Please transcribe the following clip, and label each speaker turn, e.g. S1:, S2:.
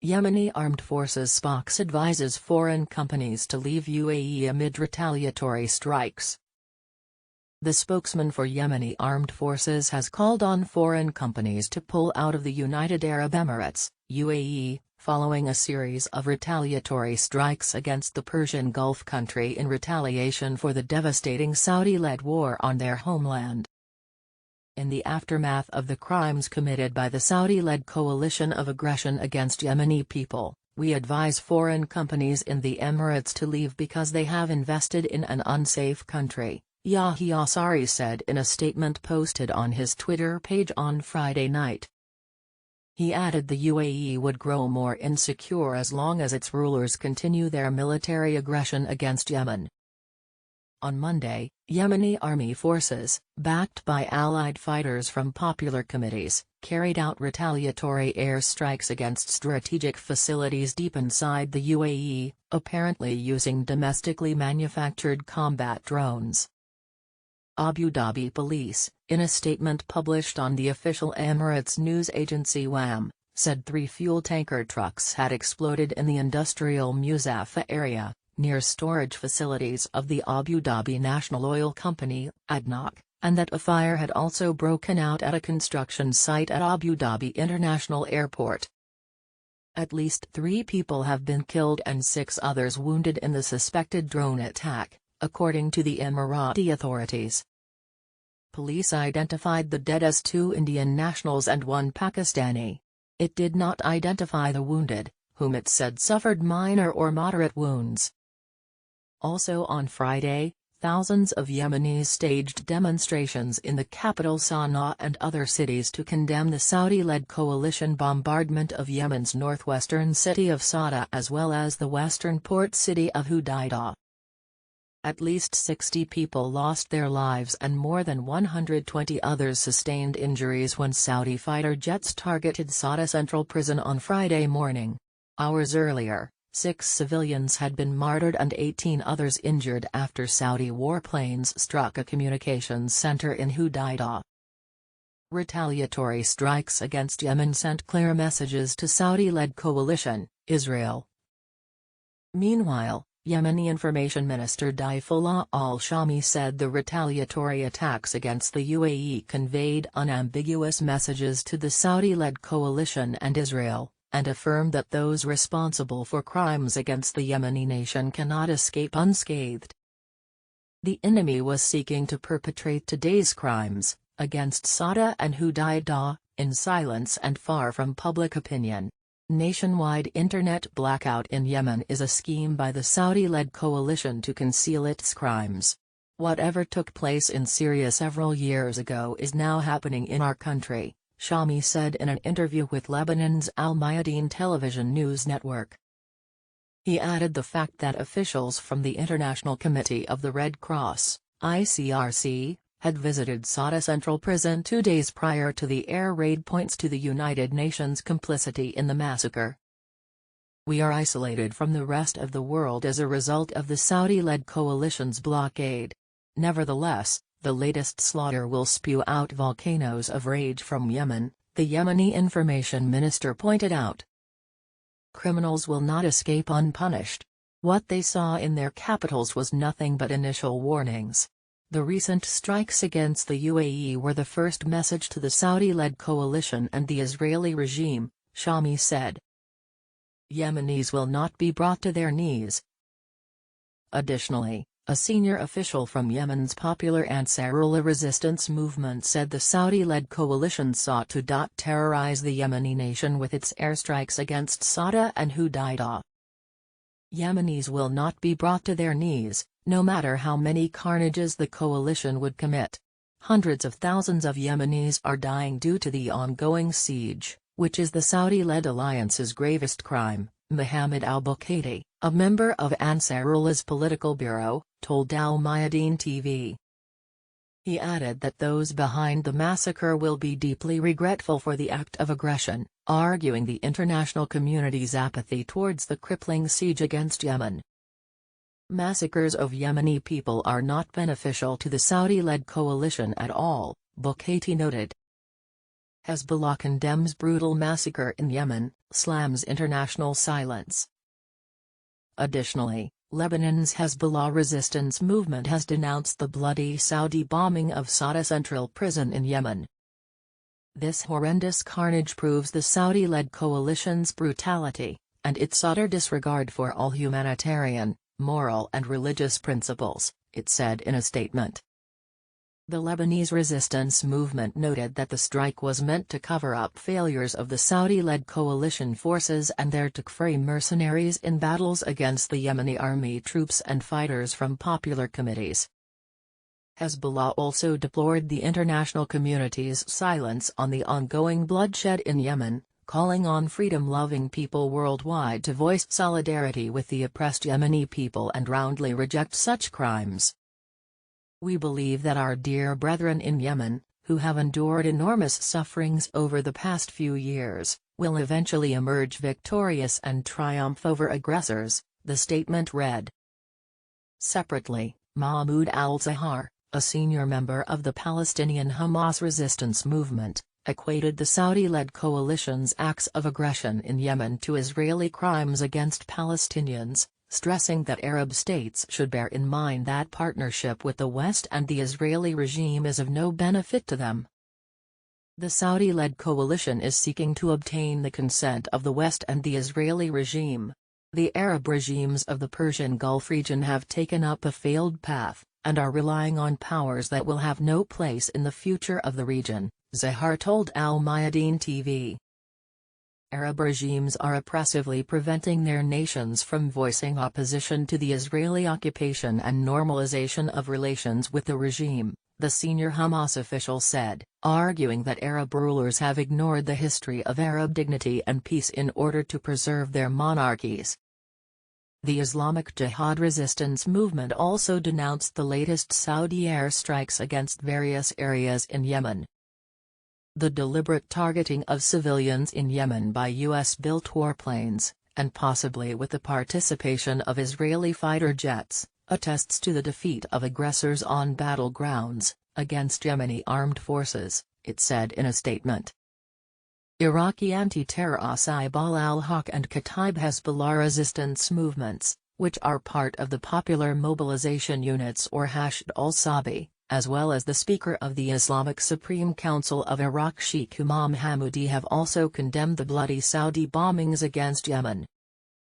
S1: Yemeni Armed Forces spox advises foreign companies to leave UAE amid retaliatory strikes. The spokesman for Yemeni Armed Forces has called on foreign companies to pull out of the United Arab Emirates, UAE, following a series of retaliatory strikes against the Persian Gulf country in retaliation for the devastating Saudi-led war on their homeland. In the aftermath of the crimes committed by the Saudi-led coalition of aggression against Yemeni people, we advise foreign companies in the Emirates to leave because they have invested in an unsafe country, Yahya Sari said in a statement posted on his Twitter page on Friday night. He added the UAE would grow more insecure as long as its rulers continue their military aggression against Yemen. On Monday, Yemeni Army forces, backed by allied fighters from popular committees, carried out retaliatory airstrikes against strategic facilities deep inside the UAE, apparently using domestically manufactured combat drones. Abu Dhabi police, in a statement published on the official Emirates news agency WAM, said 3 fuel tanker trucks had exploded in the industrial Muzaffar area, near storage facilities of the Abu Dhabi National Oil Company, ADNOC, and that a fire had also broken out at a construction site at Abu Dhabi International Airport. At least 3 people have been killed and 6 others wounded in the suspected drone attack, according to the Emirati authorities. Police identified the dead as 2 Indian nationals and 1 Pakistani. It did not identify the wounded, whom it said suffered minor or moderate wounds. Also on Friday, thousands of Yemenis staged demonstrations in the capital Sana'a and other cities to condemn the Saudi-led coalition bombardment of Yemen's northwestern city of Sada as well as the western port city of Hudaydah. At least 60 people lost their lives and more than 120 others sustained injuries when Saudi fighter jets targeted Sada Central Prison on Friday morning. Hours earlier, 6 civilians had been martyred and 18 others injured after Saudi warplanes struck a communications center in Hudaydah. Retaliatory strikes against Yemen sent clear messages to Saudi-led coalition, Israel. Meanwhile, Yemeni Information Minister Daifullah al-Shami said the retaliatory attacks against the UAE conveyed unambiguous messages to the Saudi-led coalition and Israel, and affirmed that those responsible for crimes against the Yemeni nation cannot escape unscathed. The enemy was seeking to perpetrate today's crimes, against Sada and Hudaydah, in silence and far from public opinion. Nationwide internet blackout in Yemen is a scheme by the Saudi-led coalition to conceal its crimes. Whatever took place in Syria several years ago is now happening in our country, Shami said in an interview with Lebanon's Al Mayadeen television news network. He added the fact that officials from the International Committee of the Red Cross, ICRC, had visited Sada Central Prison 2 days prior to the air raid points to the United Nations' complicity in the massacre. We are isolated from the rest of the world as a result of the Saudi-led coalition's blockade. Nevertheless, the latest slaughter will spew out volcanoes of rage from Yemen, the Yemeni information minister pointed out. Criminals will not escape unpunished. What they saw in their capitals was nothing but initial warnings. The recent strikes against the UAE were the first message to the Saudi-led coalition and the Israeli regime, Shami said. Yemenis will not be brought to their knees. Additionally, a senior official from Yemen's popular Ansarullah resistance movement said the Saudi-led coalition sought to terrorize the Yemeni nation with its airstrikes against Sada and Hudaydah. Yemenis will not be brought to their knees, no matter how many carnages the coalition would commit. Hundreds of thousands of Yemenis are dying due to the ongoing siege, which is the Saudi-led alliance's gravest crime, Mohammed al-Bukaiti, a member of Ansarullah's political bureau, told Al Mayadeen TV. He added that those behind the massacre will be deeply regretful for the act of aggression, arguing the international community's apathy towards the crippling siege against Yemen. Massacres of Yemeni people are not beneficial to the Saudi-led coalition at all, Bukaiti noted. Hezbollah condemns brutal massacre in Yemen, slams international silence. Additionally, Lebanon's Hezbollah resistance movement has denounced the bloody Saudi bombing of Sada Central Prison in Yemen. This horrendous carnage proves the Saudi-led coalition's brutality, and its utter disregard for all humanitarian, moral and religious principles, it said in a statement. The Lebanese resistance movement noted that the strike was meant to cover up failures of the Saudi-led coalition forces and their Takfiri mercenaries in battles against the Yemeni army troops and fighters from popular committees. Hezbollah also deplored the international community's silence on the ongoing bloodshed in Yemen, calling on freedom-loving people worldwide to voice solidarity with the oppressed Yemeni people and roundly reject such crimes. We believe that our dear brethren in Yemen, who have endured enormous sufferings over the past few years, will eventually emerge victorious and triumph over aggressors, the statement read. Separately, Mahmoud al-Zahar, a senior member of the Palestinian Hamas resistance movement, equated the Saudi-led coalition's acts of aggression in Yemen to Israeli crimes against Palestinians, stressing that Arab states should bear in mind that partnership with the West and the Israeli regime is of no benefit to them. The Saudi-led coalition is seeking to obtain the consent of the West and the Israeli regime. The Arab regimes of the Persian Gulf region have taken up a failed path, and are relying on powers that will have no place in the future of the region, Zahar told Al Mayadeen TV. Arab regimes are oppressively preventing their nations from voicing opposition to the Israeli occupation and normalization of relations with the regime, the senior Hamas official said, arguing that Arab rulers have ignored the history of Arab dignity and peace in order to preserve their monarchies. The Islamic Jihad resistance movement also denounced the latest Saudi airstrikes against various areas in Yemen. The deliberate targeting of civilians in Yemen by U.S.-built warplanes, and possibly with the participation of Israeli fighter jets, attests to the defeat of aggressors on battlegrounds, against Yemeni armed forces, it said in a statement. Iraqi anti-terror Saib al-Haq and Kataib Hezbollah resistance movements, which are part of the Popular Mobilization Units or Hashd al-Sabi, as well as the Speaker of the Islamic Supreme Council of Iraq Sheikh Imam Hamudi have also condemned the bloody Saudi bombings against Yemen.